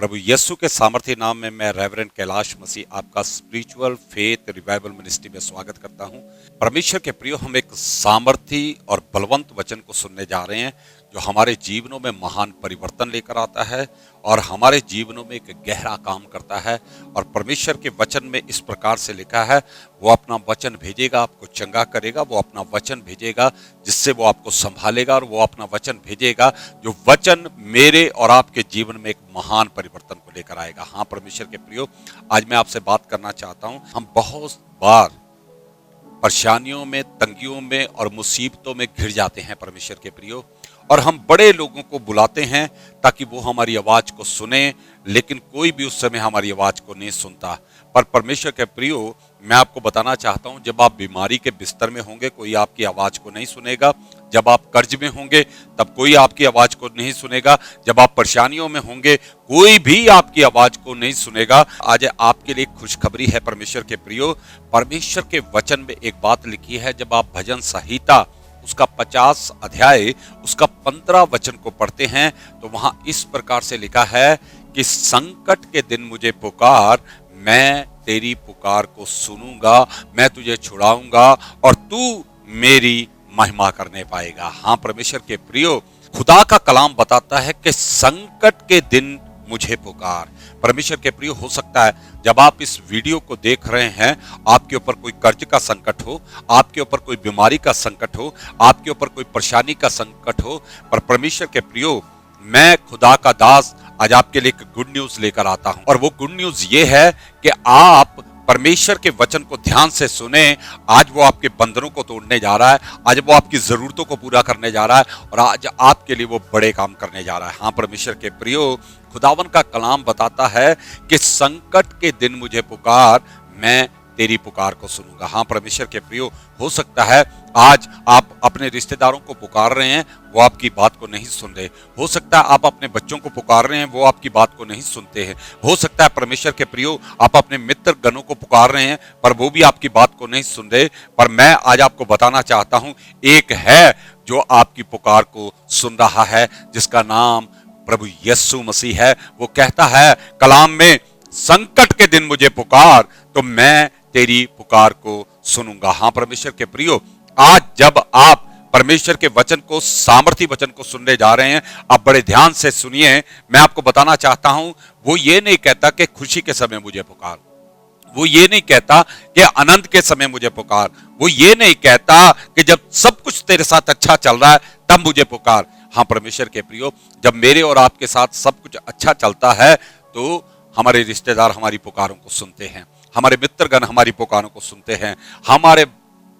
प्रभु यीशु के सामर्थ्य नाम में मैं रेवरेंड कैलाश मसीह आपका स्पिरिचुअल फेथ रिवाइवल मिनिस्ट्री में स्वागत करता हूं। परमेश्वर के प्रियो, हम एक सामर्थ्य और बलवंत वचन को सुनने जा रहे हैं जो हमारे जीवनों में महान परिवर्तन लेकर आता है और हमारे जीवनों में एक गहरा काम करता है। और परमेश्वर के वचन में इस प्रकार से लिखा है, वो अपना वचन भेजेगा, आपको चंगा करेगा, वो अपना वचन भेजेगा जिससे वो आपको संभालेगा, और वो अपना वचन भेजेगा जो वचन मेरे और आपके जीवन में एक महान परिवर्तन को लेकर आएगा। हाँ परमेश्वर के प्रियो, आज मैं आपसे बात करना चाहता हूँ। हम बहुत बार परेशानियों में, तंगियों में और मुसीबतों में घिर जाते हैं परमेश्वर के प्रियो, और हम बड़े लोगों को बुलाते हैं ताकि वो हमारी आवाज को सुने, लेकिन कोई भी उस समय हमारी आवाज को नहीं सुनता। पर परमेश्वर के प्रियो, मैं आपको बताना चाहता हूं, जब आप बीमारी के बिस्तर में होंगे कोई आपकी आवाज को नहीं सुनेगा, जब आप कर्ज में होंगे तब कोई आपकी आवाज को नहीं सुनेगा, जब आप परेशानियों में होंगे कोई भी आपकी आवाज को नहीं सुनेगा। आज आपके लिए खुशखबरी है परमेश्वर के प्रियो। परमेश्वर के वचन में एक बात लिखी है, जब आप भजन संहिता उसका 50 अध्याय उसका 15 वचन को पढ़ते हैं तो वहां इस प्रकार से लिखा है कि संकट के दिन मुझे पुकार, मैं तेरी पुकार को सुनूंगा, मैं तुझे छुड़ाऊंगा और तू मेरी महिमा करने पाएगा। हाँ परमेश्वर के प्रियो, खुदा का कलाम बताता है कि संकट के दिन मुझे पुकार। परमेश्वर के प्रियो, हो सकता है जब आप इस वीडियो को देख रहे हैं आपके ऊपर कोई कर्ज का संकट हो, आपके ऊपर कोई बीमारी का संकट हो, आपके ऊपर कोई परेशानी का संकट हो, पर परमेश्वर के प्रियो, मैं खुदा का दास आज आपके लिए एक गुड न्यूज लेकर आता हूं। और वो गुड न्यूज ये है कि आप परमेश्वर के वचन को ध्यान से सुने। आज वो आपके बंधनों को तोड़ने जा रहा है, आज वो आपकी जरूरतों को पूरा करने जा रहा है, और आज आपके लिए वो बड़े काम करने जा रहा है। हाँ परमेश्वर के प्रियो, खुदावन का कलाम बताता है कि संकट के दिन मुझे पुकार, मैं तेरी पुकार को सुनूंगा। हाँ परमेश्वर के प्रियो, हो सकता है आज आप अपने रिश्तेदारों को पुकार रहे हैं, वो आपकी बात को नहीं सुन रहे। हो सकता है आप अपने बच्चों को पुकार रहे हैं, वो आपकी बात को नहीं सुनते हैं। हो सकता है परमेश्वर के प्रियो, आप अपने मित्र गणों को पुकार रहे हैं पर वो भी आपकी बात को नहीं सुन रहे। पर मैं आज आपको बताना चाहता हूं, एक है जो आपकी पुकार को सुन रहा है, जिसका नाम प्रभु यीशु मसीह है। वो कहता है कलाम में, संकट के दिन मुझे पुकार तो मैं तेरी पुकार को सुनूंगा। हाँ परमेश्वर के प्रियो, आज जब आप परमेश्वर के वचन को, सामर्थी वचन को सुनने जा रहे हैं, आप बड़े ध्यान से सुनिए। मैं आपको बताना चाहता हूं, वो ये नहीं कहता कि खुशी के समय मुझे पुकार, वो ये नहीं कहता कि आनंद के समय मुझे पुकार, वो ये नहीं कहता कि जब सब कुछ तेरे साथ अच्छा चल रहा है तब मुझे पुकार। हाँ परमेश्वर के प्रियो, जब मेरे और आपके साथ सब कुछ अच्छा चलता है तो हमारे रिश्तेदार हमारी पुकारों को सुनते हैं, हमारे मित्रगण हमारी पुकारों को सुनते हैं, हमारे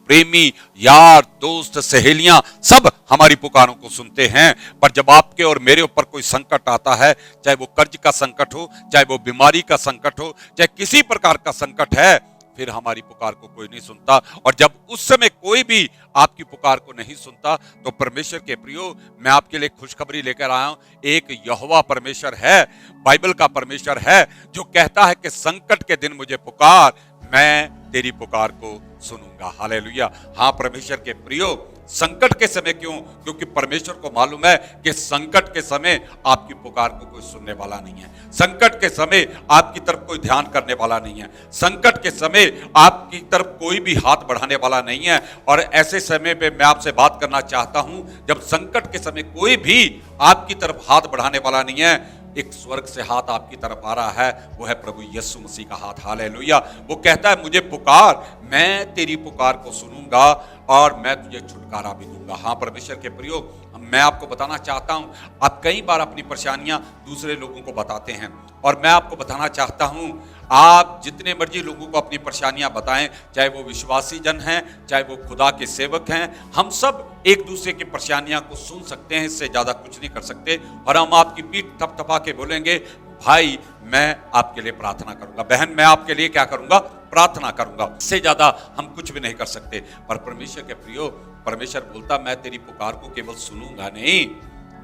प्रेमी, यार, दोस्त, सहेलियां सब हमारी पुकारों को सुनते हैं। पर जब आपके और मेरे ऊपर कोई संकट आता है, चाहे वो कर्ज का संकट हो, चाहे वो बीमारी का संकट हो, चाहे किसी प्रकार का संकट है, फिर हमारी पुकार को कोई नहीं सुनता। और जब उस समय कोई भी आपकी पुकार को नहीं सुनता तो परमेश्वर के प्रियो, मैं आपके लिए खुशखबरी लेकर आया हूं। एक यहोवा परमेश्वर है, बाइबल का परमेश्वर है, जो कहता है कि संकट के दिन मुझे पुकार, मैं तेरी पुकार को सुनूंगा। हालेलुया। हाँ परमेश्वर के प्रियो, संकट के समय क्यों? क्योंकि परमेश्वर को मालूम है कि संकट के समय आपकी पुकार को कोई सुनने वाला नहीं है, संकट के समय आपकी तरफ कोई ध्यान करने वाला नहीं है, संकट के समय आपकी तरफ कोई भी हाथ बढ़ाने वाला नहीं है। और ऐसे समय पे मैं आपसे बात करना चाहता हूं, जब संकट के समय कोई भी आपकी तरफ हाथ बढ़ाने वाला नहीं है, एक स्वर्ग से हाथ आपकी तरफ आ रहा है, वो है प्रभु यीशु मसीह का हाथ। हालेलुया। वो कहता है मुझे पुकार, मैं तेरी पुकार को सुनूंगा और मैं तुझे छुटकारा भी दूंगा। हाँ परमेश्वर के प्रियो, मैं आपको बताना चाहता हूं, आप कई बार अपनी परेशानियां दूसरे लोगों को बताते हैं, और मैं आपको बताना चाहता हूं, आप जितने मर्जी लोगों को अपनी परेशानियां बताएं, चाहे वो विश्वासी जन हैं, चाहे वो खुदा के सेवक हैं, हम सब एक दूसरे की परेशानियां को सुन सकते हैं, इससे ज्यादा कुछ नहीं कर सकते। और हम आपकी पीठ थपथपा के बोलेंगे, भाई मैं आपके लिए प्रार्थना करूंगा, बहन मैं आपके लिए क्या करूंगा, प्रार्थना करूंगा, इससे ज्यादा हम कुछ भी नहीं कर सकते। पर परमेश्वर के प्रियो, परमेश्वर बोलता, मैं तेरी पुकार को केवल सुनूंगा नहीं,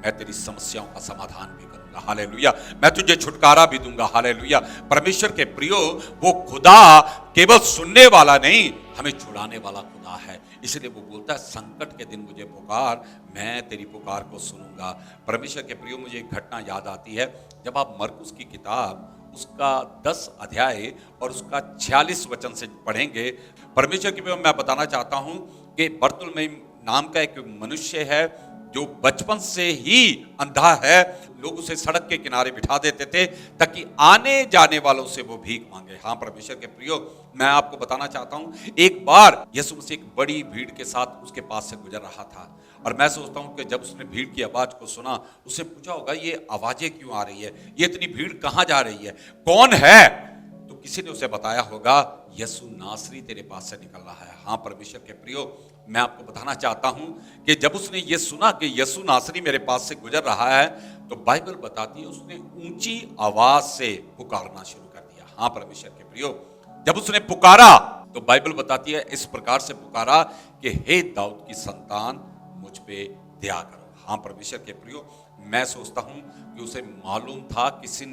मैं तेरी समस्याओं का समाधान भी करूंगा। हालेलुया। मैं तुझे छुटकारा भी दूंगा। हालेलुया। परमेश्वर के प्रियो, वो खुदा केवल सुनने वाला नहीं, हमें छुड़ाने वाला खुदा है। इसलिए वो बोलता है संकट के दिन मुझे पुकार, मैं तेरी पुकार को सुनूंगा। परमेश्वर के प्रियो, मुझे एक घटना याद आती है। जब आप मरकुस की किताब उसका 10 अध्याय और उसका 46 वचन से पढ़ेंगे, परमेश्वर के प्रियो मैं बताना चाहता हूं कि बर्तुलमै नाम का एक मनुष्य है जो बचपन से ही अंधा है। लोग उसे सड़क के किनारे बिठा देते थे ताकि आने जाने वालों से वो भीख मांगे। हाँ परमेश्वर के प्रियो, मैं आपको बताना चाहता हूं, एक बार यीशु मसीह एक बड़ी भीड़ के साथ उसके पास से गुजर रहा था और मैं सोचता हूं कि जब उसने भीड़ की आवाज को सुना, उससे पूछा होगा ये आवाजें क्यों आ रही है, ये इतनी भीड़ कहां जा रही है, कौन है? तो किसी ने उसे बताया होगा यीशु नासरी तेरे पास से निकल रहा है। हाँ परमेश्वर के प्रियो, मैं आपको बताना चाहता हूं कि जब उसने ये सुना कि यीशु नासरी मेरे पास से गुजर रहा है, तो बाइबल बताती है उसने ऊंची आवाज से पुकारना शुरू कर दिया। हाँ परमेश्वर के प्रियो, जब उसने पुकारा तो बाइबल बताती है इस प्रकार से पुकारा कि हे दाऊद की संतान, मुझ पे दया करो। हाँ परमेश्वर के प्रियो, मैं सोचता हूं कि उसे मालूम था, किसी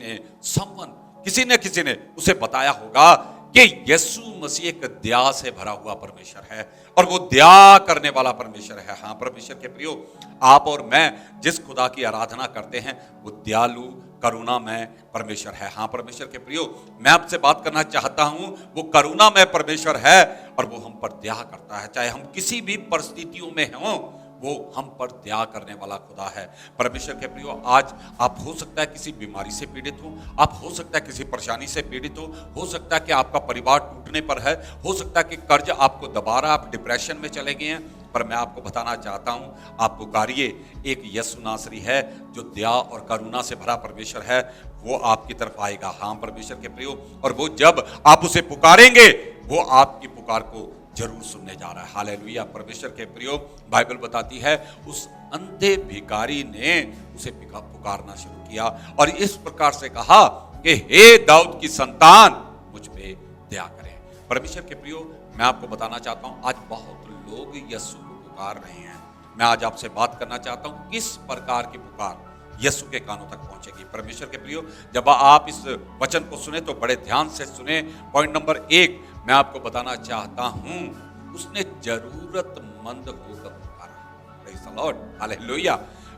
ने उसे बताया होगा कि यीशु मसीह एक दया से भरा हुआ परमेश्वर है और वो दया करने वाला परमेश्वर है। हाँ परमेश्वर के प्रियो, आप और मैं जिस खुदा की आराधना करते हैं वो दयालु करुणामय परमेश्वर है। हाँ परमेश्वर के प्रियो, मैं आपसे बात करना चाहता हूं, वो करुणामय परमेश्वर है और वो हम पर दया करता है। चाहे हम किसी भी परिस्थितियों में हों, वो हम पर दया करने वाला खुदा है। परमेश्वर के प्रियो, आज आप हो सकता है किसी बीमारी से पीड़ित हो, आप हो सकता है किसी परेशानी से पीड़ित हो सकता है कि आपका परिवार टूटने पर है, हो सकता है कि कर्ज आपको दबा रहा, आप डिप्रेशन में चले गए हैं, पर मैं आपको बताना चाहता हूं, आप पुकारिए, एक यीशु नासरी है जो दया और करुणा से भरा परमेश्वर है, वो आपकी तरफ आएगा। हाँ परमेश्वर के प्रियो, और वो जब आप उसे पुकारेंगे वो आपकी पुकार को जरूर सुनने जा रहा है। हालेलुया। परमेश्वर के प्रियो, बाइबल बताती है उस अंधे भिखारी ने उसे पुकारना शुरू किया और इस प्रकार से कहा कि हे दाऊद की संतान, मुझ पे दया करें। परमेश्वर के प्रियो, मैं आपको बताना चाहता हूं, आज बहुत लोग यीशु को पुकार रहे हैं। मैं आज आपसे बात करना चाहता हूं किस प्रकार की पुकार यीशु के कानों तक पहुंचेगी। परमेश्वर के प्रियो, जब आप इस वचन को सुने तो बड़े ध्यान से सुने। पॉइंट नंबर 1 मैं आपको बताना चाहता हूं, उसने जरूरतमंद होकर पुकारा। Praise the Lord, hallelujah.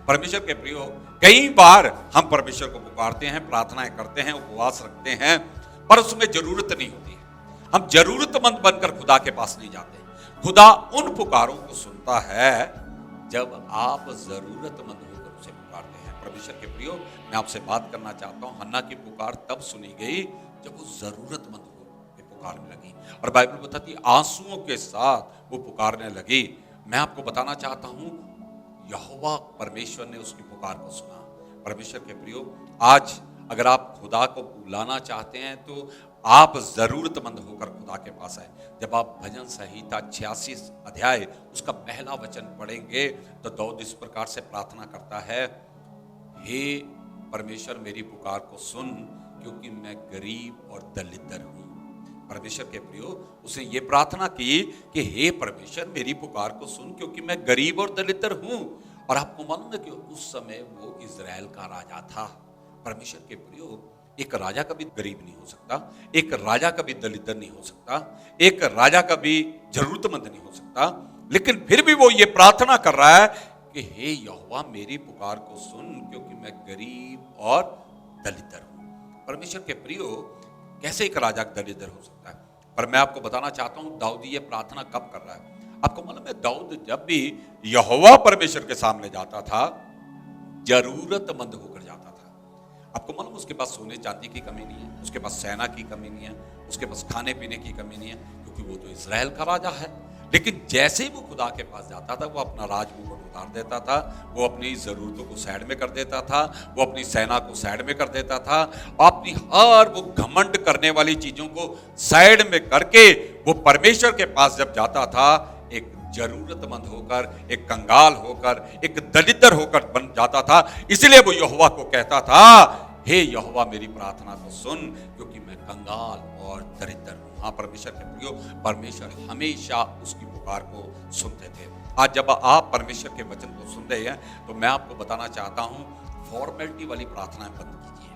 परमेश्वर के प्रियो, कई बार हम परमेश्वर को पुकारते हैं, प्रार्थनाएं करते हैं, उपवास रखते हैं, पर उसमें जरूरत नहीं होती है। हम जरूरतमंद बनकर खुदा के पास नहीं जाते। खुदा उन पुकारों को सुनता है जब आप जरूरतमंद होकर उसे पुकारते हैं। परमेश्वर के प्रियो, मैं आपसे बात करना चाहता हूं, हन्ना की पुकार तब सुनी गई जब वो जरूरतमंद पुकारने लगी और बाइबल बताती है आंसुओं के साथ वो पुकारने लगी। मैं आपको बताना चाहता हूं, यहोवा परमेश्वर ने उसकी पुकार को सुना। परमेश्वर के प्रियो, आज अगर आप खुदा को बुलाना चाहते हैं तो आप जरूरतमंद होकर खुदा के पास आए। जब आप भजन संहिता 86 अध्याय उसका पहला वचन पढ़ेंगे तो दाऊद इस प्रकार से प्रार्थना करता है, हे परमेश्वर मेरी पुकार को सुन, क्योंकि मैं गरीब और दलिद्र हूं। परमेश्वर के प्रियो, उसने ये प्रार्थना की कि हे परमेश्वर मेरी पुकार को सुन, क्योंकि मैं गरीब और दलिद्र हूं। और आपको मालूम है कि उस समय वो इजराइल का राजा था। परमेश्वर के प्रियो, एक राजा कभी गरीब नहीं हो सकता, एक राजा कभी दलिद्र नहीं हो सकता, एक राजा कभी जरूरतमंद नहीं हो सकता, लेकिन फिर भी वो ये प्रार्थना कर रहा है कि हे यहोवा मेरी पुकार को सुन, क्योंकि मैं गरीब और दलिद्र हूं। परमेश्वर के प्रियो, कैसे एक राजा दलिद्र हो सकता है? पर मैं आपको बताना चाहता हूं, दाऊद ये प्रार्थना कब कर रहा है? आपको मालूम है, दाऊद जब भी यहोवा परमेश्वर के सामने जाता था, जरूरतमंद होकर जाता था। आपको मालूम, उसके पास सोने चांदी की कमी नहीं है, उसके पास सेना की कमी नहीं है, उसके पास खाने पीने की कमी नहीं है, क्योंकि वो तो इजराइल का राजा है। लेकिन जैसे ही वो खुदा के पास जाता था, वो अपना राजमुकुट उतार देता था, वो अपनी जरूरतों को साइड में कर देता था, वो अपनी सेना को साइड में कर देता था, अपनी हर वो घमंड करने वाली चीजों को साइड में करके वो परमेश्वर के पास जब जाता था, एक जरूरतमंद होकर, एक कंगाल होकर, एक दलिद्र होकर बन जाता था। इसलिए वो यहोवा को कहता था, हे यहोवा मेरी प्रार्थना को सुन, क्योंकि मैं कंगाल और दरिद्र हूं। हाँ परमेश्वर के प्रियो, परमेश्वर हमेशा उसकी पुकार को सुनते थे। आज जब आप परमेश्वर के वचन को सुन रहे हैं तो मैं आपको बताना चाहता हूं, फॉर्मेलिटी वाली प्रार्थनाएं बंद कीजिए,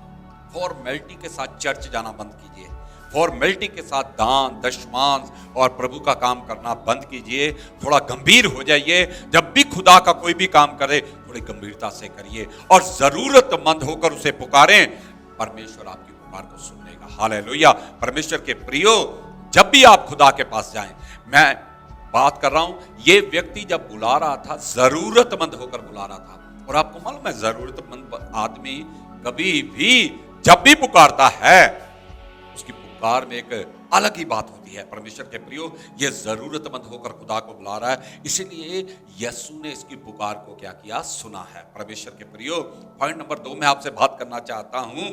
फॉर्मेलिटी के साथ चर्च जाना बंद कीजिए, फॉर्मेलिटी के साथ दान दशमांश और प्रभु का काम करना बंद कीजिए। थोड़ा गंभीर हो जाइए। जब भी खुदा का कोई भी काम करे थोड़ी गंभीरता से करिए और जरूरतमंद होकर उसे पुकारें। परमेश्वर आपकी पुकार को सुनेगा। हालेलुया। परमेश्वर के प्रियो, जब भी आप खुदा के पास जाएं, मैं बात कर रहा हूं, ये व्यक्ति जब बुला रहा था जरूरतमंद होकर बुला रहा था। और आपको मालूम है जरूरतमंद आदमी कभी भी जब भी पुकारता है उसकी पुकार में एक अलग ही बात होती है। परमेश्वर के प्रियो, ये जरूरतमंद होकर खुदा को बुला रहा है, इसीलिए यीशु ने इसकी पुकार को क्या किया, सुना है। परमेश्वर के प्रियो, पॉइंट नंबर 2 में आपसे बात करना चाहता हूं,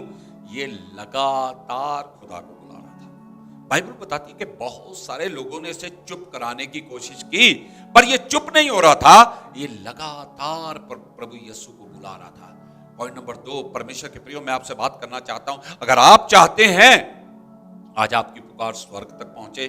ये लगातार खुदा को बुला रहा था। बाइबल बताती है कि बहुत सारे लोगों ने इसे चुप कराने की कोशिश की, पर ये चुप नहीं हो रहा था, ये लगातार प्रभु यीशु को बुला रहा था। पॉइंट नंबर 2, परमेश्वर के प्रियो, मैं आपसे बात करना चाहता हूं, अगर आप चाहते हैं आज आपकी पुकार स्वर्ग तक पहुंचे,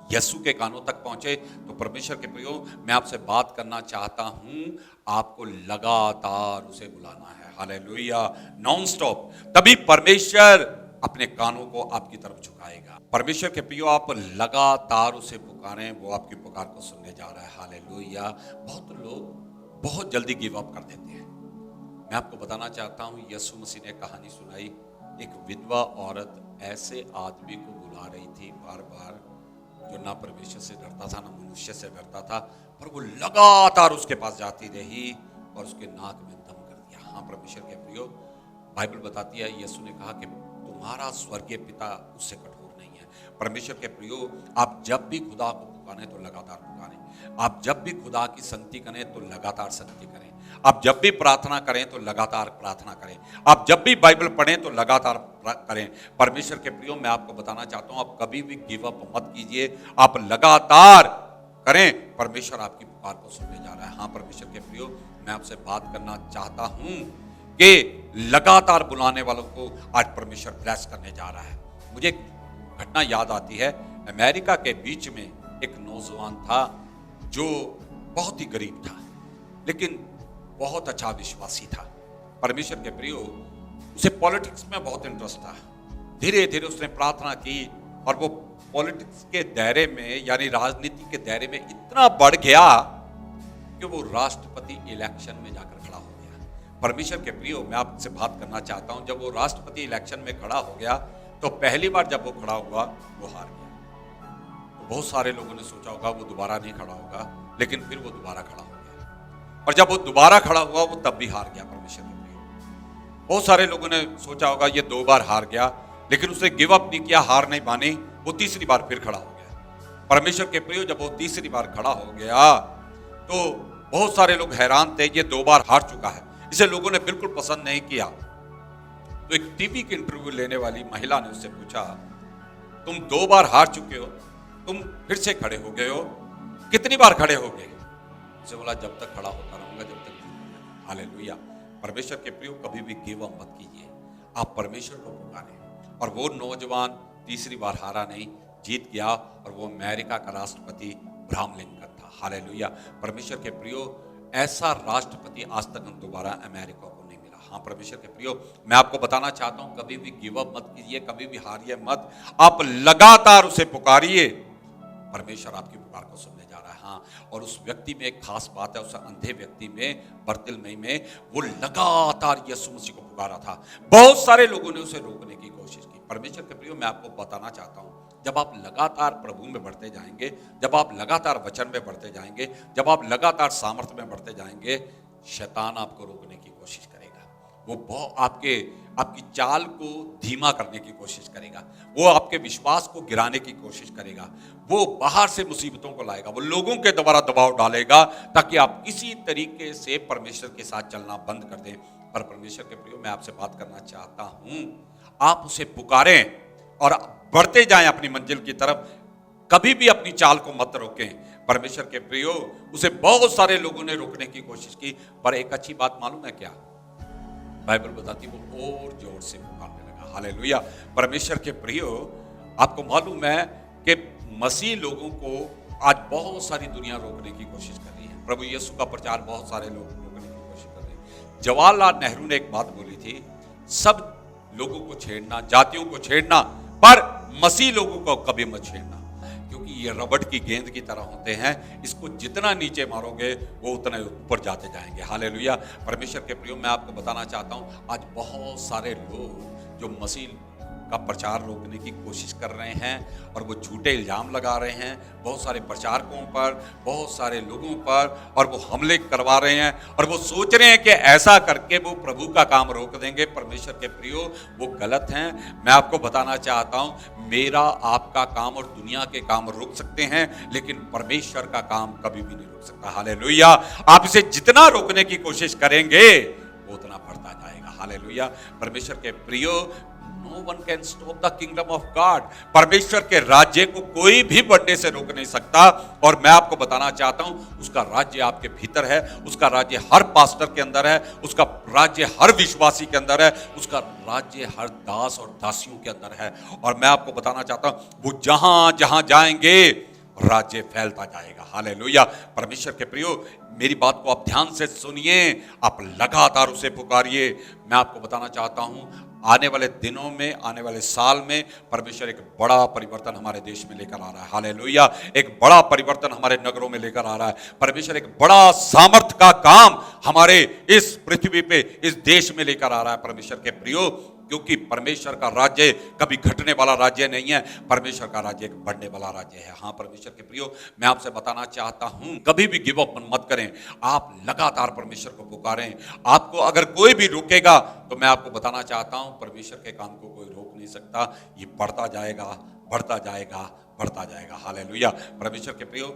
यीशु के कानों तक पहुंचे, तो परमेश्वर के प्रियो, मैं आपसे बात करना चाहता हूं, आपको लगातार उसे बुलाना है। हालेलुया। Non stop. तभी परमेश्वर अपने कानों को आपकी तरफ झुकाएगा। परमेश्वर के प्रियो, आप लगातार उसे पुकारें, वो आपकी पुकार को सुनने जा रहा है। हालेलुया। बहुत लोग बहुत जल्दी गिव अप कर देते हैं। मैं आपको बताना चाहता हूं, यीशु मसीह ने कहानी सुनाई, एक विधवा औरत ऐसे आदमी को बुला रही थी बार बार, जो ना परमेश्वर से डरता था ना मनुष्य से डरता था, पर वो लगातार उसके पास जाती रही और उसके नाक में दम कर दिया। हाँ परमेश्वर के प्रियो, बाइबल बताती है, यीशु ने कहा कि तुम्हारा स्वर्गीय पिता उससे कठोर नहीं है। परमेश्वर के प्रियो, आप जब भी खुदा को पुकारें तो लगातार पुकारें। आप जब भी खुदा की संगति करें तो लगातार संगति करें। आप जब भी प्रार्थना करें तो लगातार प्रार्थना करें। आप जब भी बाइबल पढ़ें तो लगातार करें। परमेश्वर के प्रियो, मैं आपको बताना चाहता हूं, आप कभी भी गिव अप मत कीजिए, आप लगातार करें। परमेश्वर आपकी पुकार को सुनने जा रहा है। हाँ परमेश्वर के प्रियो, मैं आपसे बात करना चाहता हूं कि लगातार बुलाने वालों को आज परमेश्वर ब्लेस करने जा रहा है। मुझे एक घटना याद आती है। अमेरिका के बीच में एक नौजवान था जो बहुत ही गरीब था, लेकिन बहुत अच्छा विश्वासी था। परमेश्वर के प्रियो, उसे पॉलिटिक्स में बहुत इंटरेस्ट था। धीरे धीरे उसने प्रार्थना की और वो पॉलिटिक्स के दायरे में, यानी राजनीति के दायरे में इतना बढ़ गया कि वो राष्ट्रपति इलेक्शन में जाकर खड़ा हो गया। परमेश्वर के प्रियो, मैं आपसे बात करना चाहता हूं, जब वो राष्ट्रपति इलेक्शन में खड़ा हो गया तो पहली बार जब वो खड़ा हुआ वो हार गया। तो बहुत सारे लोगों ने सोचा होगा वो दोबारा नहीं खड़ा होगा, लेकिन फिर वो दोबारा खड़ा हो गया। और जब वो दोबारा खड़ा हुआ वो तब भी हार गया। परमेश्वर के प्रियो, बहुत सारे लोगों ने सोचा होगा ये 2 बार हार गया, लेकिन उसने गिव अप नहीं किया, हार नहीं मानी, वो तीसरी बार फिर खड़ा हो गया। परमेश्वर के प्रियो, जब वो तीसरी बार खड़ा हो गया तो बहुत सारे लोग हैरान थे, ये 2 बार हार चुका है, इसे लोगों ने बिल्कुल पसंद नहीं किया। तो एक टीवी की इंटरव्यू लेने वाली महिला ने उससे पूछा, तुम 2 बार हार चुके हो, तुम फिर से खड़े हो गए हो, कितनी बार खड़े हो गए? उसे बोला, जब तक खड़ा होता रहूंगा, जब तक। हालेलुया। परमेश्वर के प्रियो, कभी भी गिव अप मत कीजिए, आप परमेश्वर को पुकारें। और वो नौजवान तीसरी बार हारा नहीं, जीत गया, और वो अमेरिका का राष्ट्रपति अब्राहम लिंकन था। हालेलुया। परमेश्वर के प्रियो, ऐसा राष्ट्रपति आज तक हम दोबारा अमेरिका को नहीं मिला। हाँ परमेश्वर के प्रियो, मैं आपको बताना चाहता हूं, कभी भी गिव अप मत कीजिए, कभी भी हारिए मत, आप लगातार उसे पुकारिए। परमेश्वर आपकी पुकार को सुनने जा रहा है। हाँ, और उस व्यक्ति में एक खास बात है, उस अंधे व्यक्ति में, बरतिलमई में, वो लगातार यीशु मसीह को पुकारा था। बहुत सारे लोगों ने उसे रोकने की कोशिश की। परमेश्वर के प्रियो, मैं आपको बताना चाहता हूं, जब आप लगातार प्रभु में बढ़ते जाएंगे, जब आप लगातार वचन में बढ़ते जाएंगे, जब आप लगातार सामर्थ्य में बढ़ते जाएंगे, शैतान आपको रोकने की कोशिश करेगा। वो बहुत आपकी चाल को धीमा करने की कोशिश करेगा, वो आपके विश्वास को गिराने की कोशिश करेगा, वो बाहर से मुसीबतों को लाएगा, वो लोगों के द्वारा दबाव डालेगा ताकि आप किसी तरीके से परमेश्वर के साथ चलना बंद कर दें। पर परमेश्वर के प्रियो, मैं आपसे बात करना चाहता हूं, आप उसे पुकारें और बढ़ते जाएं अपनी मंजिल की तरफ, कभी भी अपनी चाल को मत रोकें। परमेश्वर के प्रियो, उसे बहुत सारे लोगों ने रोकने की कोशिश की, पर एक अच्छी बात मालूम है क्या? बाइबल बताती वो और जोर से पुकारने लगा। हालेलुया। परमेश्वर के प्रियो, आपको मालूम है कि मसीह लोगों को आज बहुत सारी दुनिया रोकने की कोशिश कर रही है। प्रभु यीशु का प्रचार बहुत सारे लोग रोकने की कोशिश कर रहे हैं। जवाहरलाल नेहरू ने एक बात बोली थी, सब लोगों को छेड़ना, जातियों को छेड़ना, पर मसीह लोगों को कभी मत छेड़ना, क्योंकि ये रबड़ की गेंद की तरह होते हैं। इसको जितना नीचे मारोगे वो उतना ऊपर जाते जाएंगे। हालेलुया। परमेश्वर के प्रियो, मैं आपको बताना चाहता हूँ, आज बहुत सारे लोग जो मसीह का प्रचार रोकने की कोशिश कर रहे हैं और वो झूठे इल्जाम लगा रहे हैं बहुत सारे प्रचारकों पर, बहुत सारे लोगों पर, और वो हमले करवा रहे हैं और वो सोच रहे हैं कि ऐसा करके वो प्रभु का काम रोक देंगे। परमेश्वर के प्रियो, वो गलत हैं। मैं आपको बताना चाहता हूं, मेरा आपका काम और दुनिया के काम रुक सकते हैं, लेकिन परमेश्वर का काम कभी भी नहीं रुक सकता। हालेलुया। आप इसे जितना रोकने की कोशिश करेंगे वो उतना बढ़ता जाएगा। हालेलुया। परमेश्वर के प्रियो, No one can stop the kingdom of God. परमेश्वर के राज्य को कोई भी बढ़ने से रोक नहीं सकता। और मैं आपको बताना चाहता हूं, उसका राज्य आपके भीतर है, उसका राज्य हर पास्टर के अंदर है, उसका राज्य हर विश्वासी के अंदर है, उसका राज्य हर दास और दासियों के अंदर है। और मैं आपको बताना चाहता हूं, वो जहां जहां जाएंगे राज्य फैलता जाएगा। हालेलुया। परमेश्वर के प्रियो, मेरी बात को आप ध्यान से सुनिए, आप लगातार उसे पुकारिए। मैं आपको बताना चाहता हूं, आने वाले दिनों में, आने वाले साल में परमेश्वर एक बड़ा परिवर्तन हमारे देश में लेकर आ रहा है। हालेलुया। एक बड़ा परिवर्तन हमारे नगरों में लेकर आ रहा है। परमेश्वर एक बड़ा सामर्थ का काम हमारे इस पृथ्वी पे, इस देश में लेकर आ रहा है। परमेश्वर के प्रियो, क्योंकि परमेश्वर का राज्य कभी घटने वाला राज्य नहीं है, परमेश्वर का राज्य एक बढ़ने वाला राज्य है। हाँ परमेश्वर के प्रियो, मैं आपसे बताना चाहता हूं, कभी भी गिव अप मत करें। आप लगातार परमेश्वर को पुकारें। आपको अगर कोई भी रोकेगा तो मैं आपको बताना चाहता हूं, परमेश्वर के काम को कोई रोक नहीं सकता। ये बढ़ता जाएगा, बढ़ता जाएगा, बढ़ता जाएगा। हालेलुया। परमेश्वर के प्रियो,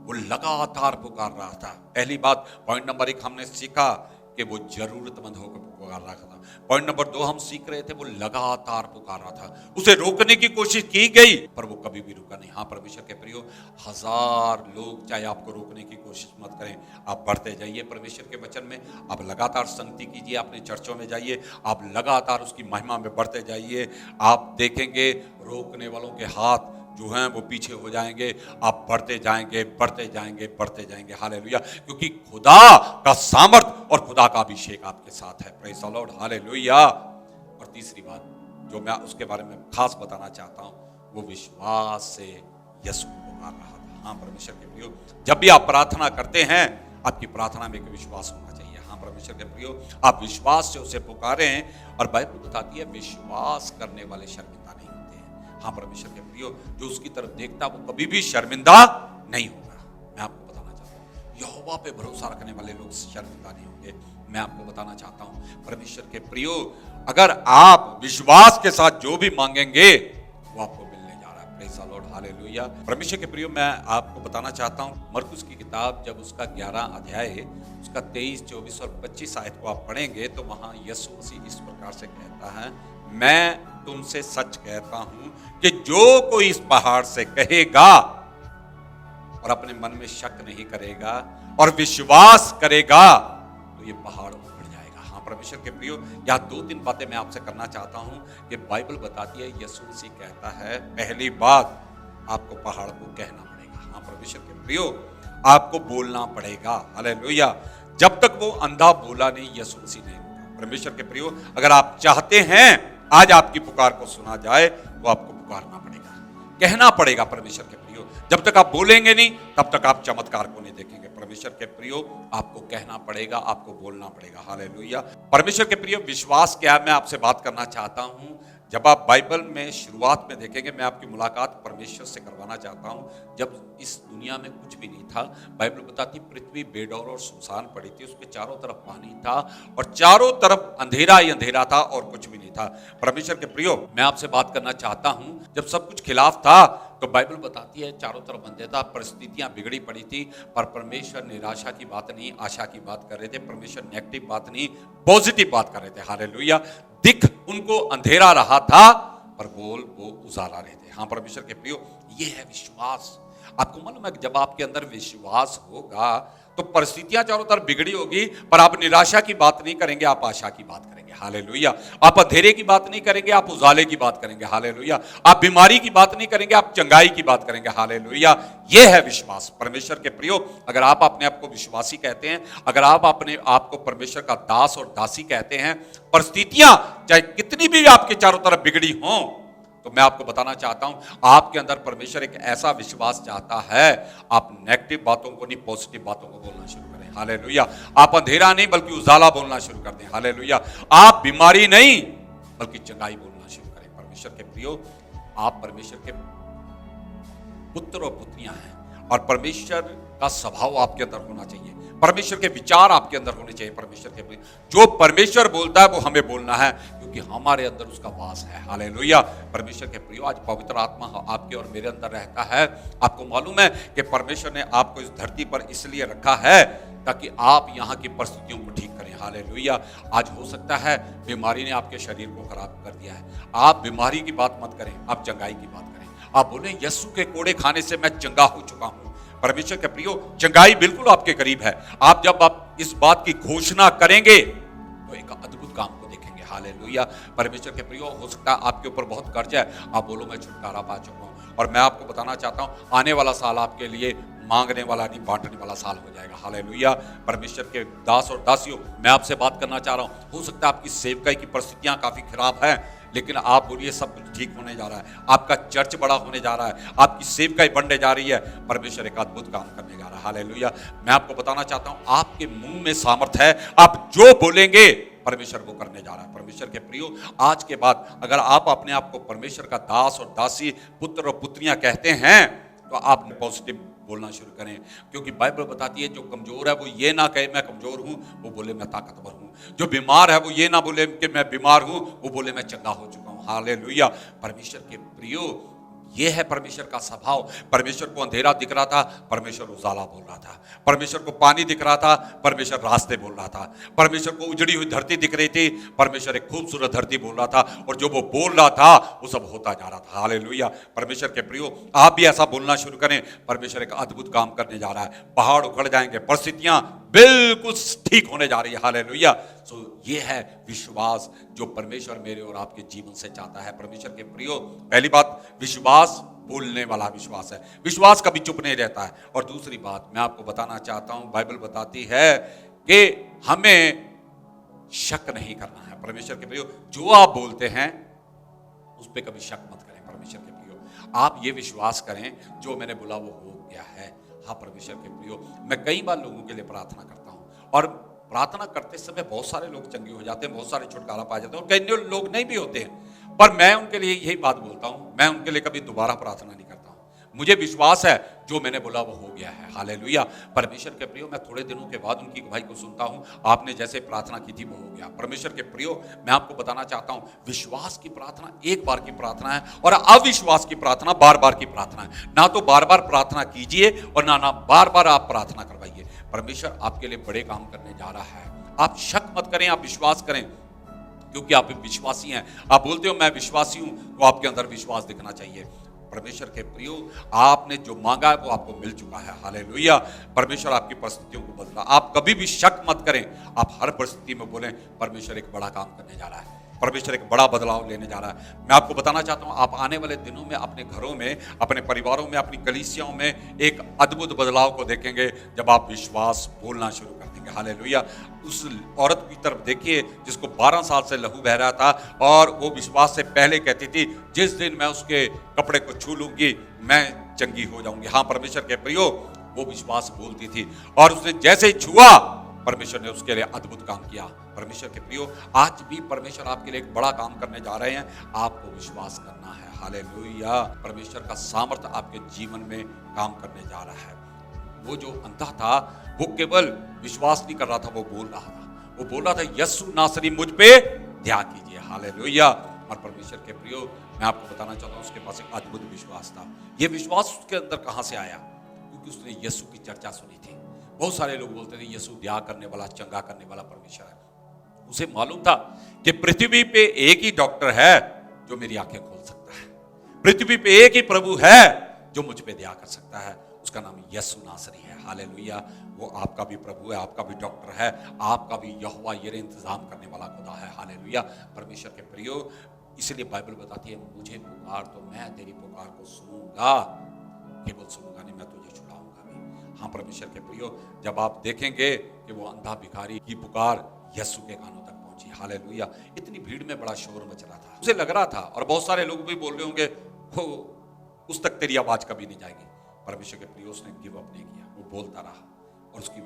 वो लगातार पुकार रहा था। पहली बात, पॉइंट नंबर 1 हमने सीखा कि वो जरूरतमंद होकर पुकार रहा था। पॉइंट नंबर 2 हम सीख रहे थे, वो लगातार पुकार रहा था। उसे रोकने की कोशिश की गई पर वो कभी भी रुका नहीं। हाँ परमेश्वर के प्रियो, 1000 लोग चाहे आपको रोकने की कोशिश मत करें, आप बढ़ते जाइए परमेश्वर के वचन में। आप लगातार संगति कीजिए, अपने चर्चों में जाइए, आप लगातार उसकी महिमा में बढ़ते जाइए। आप देखेंगे रोकने वालों के हाथ जो हैं वो पीछे हो जाएंगे। आप बढ़ते जाएंगे, बढ़ते जाएंगे, बढ़ते जाएंगे। हालेलुया। क्योंकि खुदा का सामर्थ और खुदा का अभिषेक आपके साथ है। Praise the Lord. हालेलुया। और तीसरी बात जो मैं उसके बारे में खास बताना चाहता हूं, वो विश्वास से यीशु को पुकार रहा था। हाँ परमेश्वर के प्रियो, जब भी आप प्रार्थना करते हैं, आपकी प्रार्थना में एक विश्वास होना चाहिए। हाँ परमेश्वर के प्रियो, आप विश्वास से उसे पुकारें, और बाइबल बताती है विश्वास करने वाले शर्मिंदा नहीं होते हैं। हाँ परमेश्वर के प्रियो, जो उसकी तरफ देखता वो कभी भी शर्मिंदा नहीं होगा। मैं आपको बताना चाहता हूँ, यहोवा पे भरोसा रखने वाले लोग शर्मिंदा नहीं होंगे। मैं आपको बताना चाहता हूँ परमेश्वर के प्रियो, अगर आप विश्वास के साथ जो भी मांगेंगे वो आपको मिलने जा रहा है। Praise the Lord. हालेलुया। परमेश्वर के प्रियो, मैं आपको बताना चाहता हूँ, मरकुस की किताब जब उसका 11 अध्याय उसका 23, 24 और 25 आयत को आप पढ़ेंगे तो वहां यीशु मसीह इस प्रकार से कहता है, मैं तुमसे सच कहता हूं कि जो कोई इस पहाड़ से कहेगा और अपने मन में शक नहीं करेगा और विश्वास करेगा तो ये पहाड़ उखड़ जाएगा। हाँ परमेश्वर के प्रियो, यहाँ 2-3 बातें मैं आपसे करना चाहता हूं कि बाइबल बताती है, यीशु मसीह कहता है, पहली बात आपको पहाड़ को कहना पड़ेगा। हाँ परमेश्वर के प्रियो, आपको बोलना पड़ेगा। हालेलुया। जब तक वो अंधा बोला नहीं, यीशु मसीह नहीं बोला। परमेश्वर के प्रियो, अगर आप चाहते हैं आज आपकी पुकार को सुना जाए तो आपको पुकारना पड़ेगा, कहना पड़ेगा। परमेश्वर के प्रियो, जब तक आप बोलेंगे नहीं तब तक आप चमत्कार को नहीं देखेंगे। परमेश्वर के प्रियो, आपको कहना पड़ेगा, आपको बोलना पड़ेगा। हालेलुया। परमेश्वर के प्रियो, विश्वास क्या है, मैं आपसे बात करना चाहता हूं। जब आप बाइबल में शुरुआत में देखेंगे, मैं आपकी मुलाकात परमेश्वर से करवाना चाहता हूं। जब इस दुनिया में कुछ भी नहीं था, बाइबल बताती पृथ्वी बेडौल और सुनसान पड़ी थी, उसके चारों तरफ पानी था और चारों तरफ अंधेरा ही अंधेरा था और कुछ भी नहीं था। परमेश्वर के प्रियो, मैं आपसे बात करना चाहता हूं, जब सब कुछ खिलाफ था तो बाइबल बताती है चारों तरफ अंधेरा, परिस्थितियां बिगड़ी पड़ी थी, पर परमेश्वर निराशा की बात नहीं, आशा की बात कर रहे थे। परमेश्वर नेगेटिव बात नहीं, पॉजिटिव बात कर रहे थे। हालेलुया। दिख उनको अंधेरा रहा था पर बोल वो उजाला रहे थे। हाँ परमेश्वर के प्रियो, ये है विश्वास। आपको मालूम है कि जब आपके अंदर विश्वास होगा तो परिस्थितियां चारों तरफ बिगड़ी होगी, पर आप निराशा की बात नहीं करेंगे, आप आशा की बात करेंगे। हालेलुया। आप अंधेरे की बात नहीं करेंगे, आप उजाले की बात करेंगे। हालेलुया। आप बीमारी की बात नहीं करेंगे, आप चंगाई की बात करेंगे। हालेलुया। यह है विश्वास। परमेश्वर के प्रियो, अगर आप अपने आप को विश्वासी कहते हैं, अगर आप अपने आप को परमेश्वर का दास और दासी कहते हैं, परिस्थितियां चाहे कितनी भी आपके चारों तरफ बिगड़ी हों, तो मैं आपको बताना चाहता हूं, आपके अंदर परमेश्वर एक ऐसा विश्वास चाहता है। आप नेगेटिव बातों को नहीं, पॉजिटिव बातों को बोलना शुरू करें। हालेलुया। आप अंधेरा नहीं बल्कि उजाला बोलना शुरू कर दें। हालेलुया। आप बीमारी नहीं बल्कि चंगाई बोलना शुरू करें। परमेश्वर के प्रियो, आप परमेश्वर के पुत्र और पुत्रियां हैं और परमेश्वर का स्वभाव आपके अंदर होना चाहिए। परमेश्वर के विचार आपके अंदर होने चाहिए। परमेश्वर के जो परमेश्वर बोलता है वो हमें बोलना है, क्योंकि हमारे अंदर उसका वास है। हालेलुया। परमेश्वर के प्रियो, आज पवित्र आत्मा आपके और मेरे अंदर रहता है। आपको मालूम है कि परमेश्वर ने आपको इस धरती पर इसलिए रखा है ताकि आप यहाँ की परिस्थितियों को ठीक करें। हालेलुया। आज हो सकता है बीमारी ने आपके शरीर को खराब कर दिया है। आप बीमारी की बात मत करें, आप चंगाई की बात करें। आप बोले यीशु के कोड़े खाने से मैं चंगा हो चुका हूं। परमेश्वर के प्रियो, चंगाई बिल्कुल आपके करीब है। जब आप इस बात की घोषणा करेंगे तो एक अद्भुत काम को देखेंगे। हालेलुया। परमेश्वर के प्रियो, हो सकता है आपके ऊपर बहुत कर्ज है, आप बोलो मैं छुटकारा पा चुका हूं। और मैं आपको बताना चाहता हूं, आने वाला साल आपके लिए मांगने वाला नहीं, बांटने वाला साल हो जाएगा। हालेलुया। परमेश्वर के दास और दासियों, मैं आपसे बात करना चाह रहा हूं, हो सकता है आपकी सेवकाई की परिस्थितियां काफी खराब है, लेकिन आप बोलिए सब कुछ ठीक होने जा रहा है। आपका चर्च बड़ा होने जा रहा है, आपकी सेवकाई बढ़ने जा रही है। परमेश्वर एक अद्भुत काम करने जा रहा है। हालेलुया। मैं आपको बताना चाहता हूं, आपके मुंह में सामर्थ है, आप जो बोलेंगे परमेश्वर वो करने जा रहा है। परमेश्वर के प्रियो, आज के बाद अगर आप अपने आप को परमेश्वर का दास और दासी, पुत्र और पुत्रियां कहते हैं, तो आप पॉजिटिव बोलना शुरू करें, क्योंकि बाइबल बताती है जो कमजोर है वो ये ना कहे मैं कमजोर हूं, वो बोले मैं ताकतवर हूं। जो बीमार है वो ये ना बोले कि मैं बीमार हूं, वो बोले मैं चंगा हो चुका हूं। हालेलुया। परमेश्वर के प्रियो, ये है परमेश्वर का स्वभाव। परमेश्वर को अंधेरा दिख रहा था, परमेश्वर उजाला बोल रहा था। परमेश्वर को पानी दिख रहा था, परमेश्वर रास्ते बोल रहा था। परमेश्वर को उजड़ी हुई धरती दिख रही थी, परमेश्वर एक खूबसूरत धरती बोल रहा था। और जो वो बोल रहा था वो सब होता जा रहा था। हालेलुया। परमेश्वर के प्रियो, आप भी ऐसा बोलना शुरू करें। परमेश्वर एक अद्भुत काम करने जा रहा है। पहाड़ उखड़ जाएंगे, परिस्थितियां बिल्कुल ठीक होने जा रही है। हालेलुया। ये है विश्वास जो परमेश्वर मेरे और आपके जीवन से चाहता है। परमेश्वर के प्रियो, पहली बात विश्वास बोलने वाला विश्वास है। विश्वास कभी चुप नहीं रहता है। और दूसरी बात मैं आपको बताना चाहता हूं, बाइबल बताती है कि हमें शक नहीं करना है। परमेश्वर के प्रियो, जो आप बोलते हैं उस पर कभी शक मत करें। परमेश्वर के प्रियो, आप ये विश्वास करें जो मैंने बोला वो हो गया है। हाँ परमेश्वर के प्रियो, मैं कई बार लोगों के लिए प्रार्थना करता हूं और प्रार्थना करते समय बहुत सारे लोग चंगे हो जाते हैं, बहुत सारे छुटकारा पा जाते हैं, और कई लोग नहीं भी होते हैं। पर मैं उनके लिए यही बात बोलता हूं, मैं उनके लिए कभी दोबारा प्रार्थना नहीं करता हूं। मुझे विश्वास है जो मैंने बोला वो हो गया है। हालेलुया। परमेश्वर के प्रियो, मैं थोड़े दिनों के बाद उनकी गवाही को सुनता हूं, आपने जैसे प्रार्थना की थी वो हो गया। परमेश्वर के प्रियो, मैं आपको बताना चाहता हूं, विश्वास की प्रार्थना एक बार की प्रार्थना है और अविश्वास की प्रार्थना बार बार की प्रार्थना है। ना तो बार बार प्रार्थना कीजिए और ना बार बार आप प्रार्थना करवाइए। परमेश्वर आपके लिए बड़े काम करने जा रहा है। आप शक मत करें, आप विश्वास करें, क्योंकि आप विश्वासी हैं। आप बोलते हो मैं विश्वासी हूं, तो आपके अंदर विश्वास दिखना चाहिए। परमेश्वर के प्रियो, आपने जो मांगा है वो आपको मिल चुका है। हालेलुया। परमेश्वर आपकी परिस्थितियों को बदला। आप कभी भी शक मत करें, आप हर परिस्थिति में बोलें परमेश्वर एक बड़ा काम करने जा रहा है, परमेश्वर एक बड़ा बदलाव लेने जा रहा है। मैं आपको बताना चाहता हूं, आप आने वाले दिनों में अपने घरों में, अपने परिवारों में, अपनी कलीसियाओं में एक अद्भुत बदलाव को देखेंगे जब आप विश्वास बोलना शुरू कर देंगे। हालेलुया। उस औरत की तरफ देखिए जिसको 12 साल से लहू बह रहा था और वो विश्वास से पहले कहती थी जिस दिन मैं उसके कपड़े को छू लूंगी मैं चंगी हो जाऊंगी। हाँ परमेश्वर के प्रियो, वो विश्वास बोलती थी और उसने जैसे ही छुआ परमेश्वर ने उसके लिए अद्भुत काम किया। परमेश्वर के प्रियो, आज भी परमेश्वर आपके लिए एक बड़ा काम करने जा रहे हैं, आपको विश्वास करना है। हालेलुया। परमेश्वर का सामर्थ्य आपके जीवन में काम करने जा रहा है। वो जो अंधा था वो केवल विश्वास नहीं कर रहा था, वो बोल रहा था। वो बोल रहा था यीशु नासरी मुझ पे दया कीजिए। हालेलुया। और परमेश्वर के प्रियो, मैं आपको बताना चाहता हूँ उसके पास एक अद्भुत विश्वास था। ये विश्वास उसके अंदर कहां से आया? क्योंकि उसने यीशु की चर्चा सुनी थी। बहुत सारे लोग बोलते थे यीशु दया करने वाला, चंगा करने वाला परमेश्वर है। उसे मालूम था कि पृथ्वी पे एक ही डॉक्टर है जो मेरी आंखें खोल सकता है, पृथ्वी पे एक ही प्रभु है जो मुझ पे दया कर सकता है, उसका नाम यीशु नासरी है। हालेलुया। वो आपका भी प्रभु है, आपका भी डॉक्टर है, आपका भी यहोवा यिरे इंतजाम करने वाला खुदा है। हालेलुया। परमेश्वर के प्रियो, इसलिए बाइबल बताती है मुझे पुकार तो मैं तेरी पुकार को सुनूंगा, केवल सुनूंगा नहीं, मैं तुझे छुड़ाऊंगा भी। हाँ परमेश्वर के प्रियो, जब आप देखेंगे कि वो अंधा भिखारी की पुकार यीशु के कानों तक पहुंची। हालेलुया। इतनी भीड़ में बड़ा शोर मच रहा था, उसे लग रहा था, और बहुत सारे लोग भी बोल रहे होंगे हो उस तक तेरी आवाज कभी नहीं जाएगी। परमेश्वर के प्रिय, उसने गिव अप नहीं किया, वो बोलता रहा और उसकी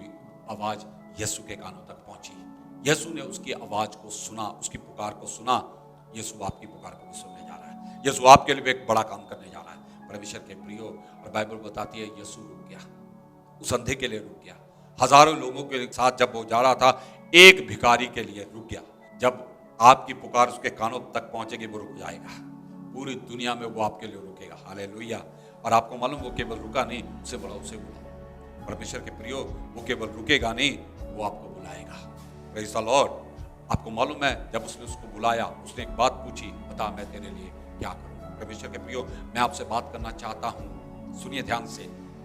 आवाज यीशु के कानों तक पहुंची। यीशु ने उसकी आवाज को सुना, उसकी पुकार को सुना। यीशु आपकी पुकार को भी सुनने जा रहा है। यीशु आपके लिए एक बड़ा काम करने जा रहा है परमेश्वर के प्रियो। और बाइबल बताती है यीशु रुक गया, उस अंधे के लिए रुक गया। हजारों लोगों के साथ जब वो जा रहा था, एक भिखारी के लिए रुक गया। जब आपकी पुकार उसके कानों तक पहुंचेगी, वो रुक जाएगा। पूरी दुनिया में वो आपके लिए रुकेगा। हालेलुया। और आपको मालूम, वो केवल रुका नहीं, उसे बुला। परमेश्वर के प्रियो, वो केवल रुकेगा नहीं, वो आपको बुलाएगा। Praise the Lord. आपको मालूम है, जब उसने उसको बुलाया, उसने एक बात पूछी, बता मैं तेरे लिए क्या करूं। परमेश्वर के प्रियो, मैं आपसे बात करना चाहता हूं, सुनिए ध्यान से।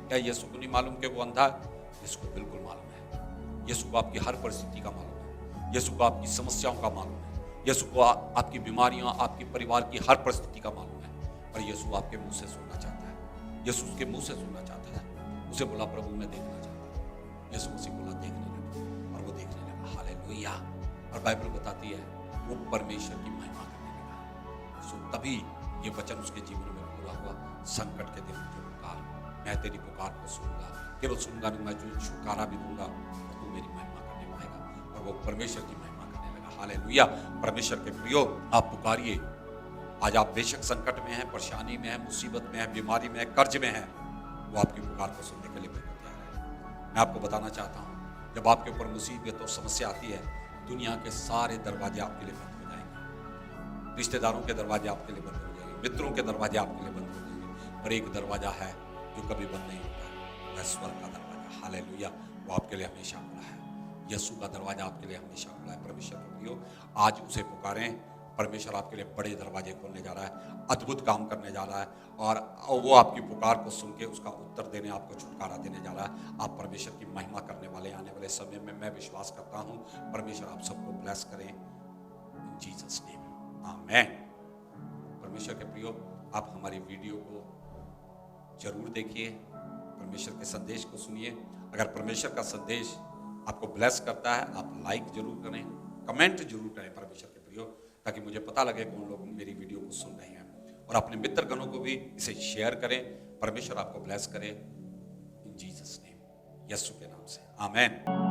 क्या यीशु को नहीं मालूम कि वो अंधा है? यीशु को बिल्कुल मालूम है। यीशु को आपकी हर परिस्थिति का मालूम है। यीशु को आपकी समस्याओं का मालूम है। यीशु को आपकी बीमारियां, आपकी परिवार की हर परिस्थिति का मालूम है। और यीशु आपके मुंह से सुनना चाहता है। यीशु उसके मुंह से सुनना चाहता है। उसे बोला, प्रभु मैं देखना चाहता हूँ। यीशु मसीह बोला, देखने लगा, और वो देखने लगा। हालेलुया। और बाइबल बताती है वो परमेश्वर की महिमा करने लगा। सो तभी ये वचन उसके जीवन में पूरा हुआ। संकट के दिन मुझे पुकार, मैं तेरी पुकार को सुनूंगा। केवल सुनूंगा नहीं, मैं तुझे छुटकारा भी दूंगा और तू मेरी महिमा करने पाएगा। और वो परमेश्वर की महिमा करने लगा। हालेलुया। परमेश्वर के प्रियो, आप पुकारिए। आज आप बेशक संकट में हैं, परेशानी में हैं, मुसीबत में हैं, बीमारी में हैं, कर्ज में हैं, वो आपकी पुकार को सुनने के लिए बिल्कुल तैयार है। मैं आपको बताना चाहता हूँ, जब आपके ऊपर मुसीबत और समस्या आती है, दुनिया के सारे दरवाजे आपके लिए बंद हो जाएंगे। रिश्तेदारों के दरवाजे आपके लिए बंद हो जाएंगे, मित्रों के दरवाजे आपके लिए बंद हो जाएंगे। पर एक दरवाजा है जो कभी बंद नहीं होता, वह स्वर्ग का दरवाजा। हालेलुया। वो आपके लिए हमेशा खुला है। यीशु का दरवाजा आपके लिए हमेशा खुला है। परमेश्वर के प्रियो, आज उसे पुकारें। परमेश्वर आपके लिए बड़े दरवाजे खोलने जा रहा है, अद्भुत काम करने जा रहा है, और वो आपकी पुकार को सुन के उसका उत्तर देने, आपको छुटकारा देने जा रहा है। आप परमेश्वर की महिमा करने वाले आने वाले समय में, मैं विश्वास करता हूँ परमेश्वर आप सबको ब्लेस करें इन जीसस नेम, आमेन। परमेश्वर के प्रियो, आप हमारी वीडियो को जरूर देखिए, परमेश्वर के संदेश को सुनिए। अगर परमेश्वर का संदेश आपको ब्लेस करता है, आप लाइक जरूर करें, कमेंट जरूर करें परमेश्वर के प्रियो, ताकि मुझे पता लगे कौन लोग मेरी वीडियो को सुन रहे हैं। और अपने मित्रगणों को भी इसे शेयर करें। परमेश्वर आपको ब्लेस करे इन जीसस नेम, यीशु के नाम से, आमेन।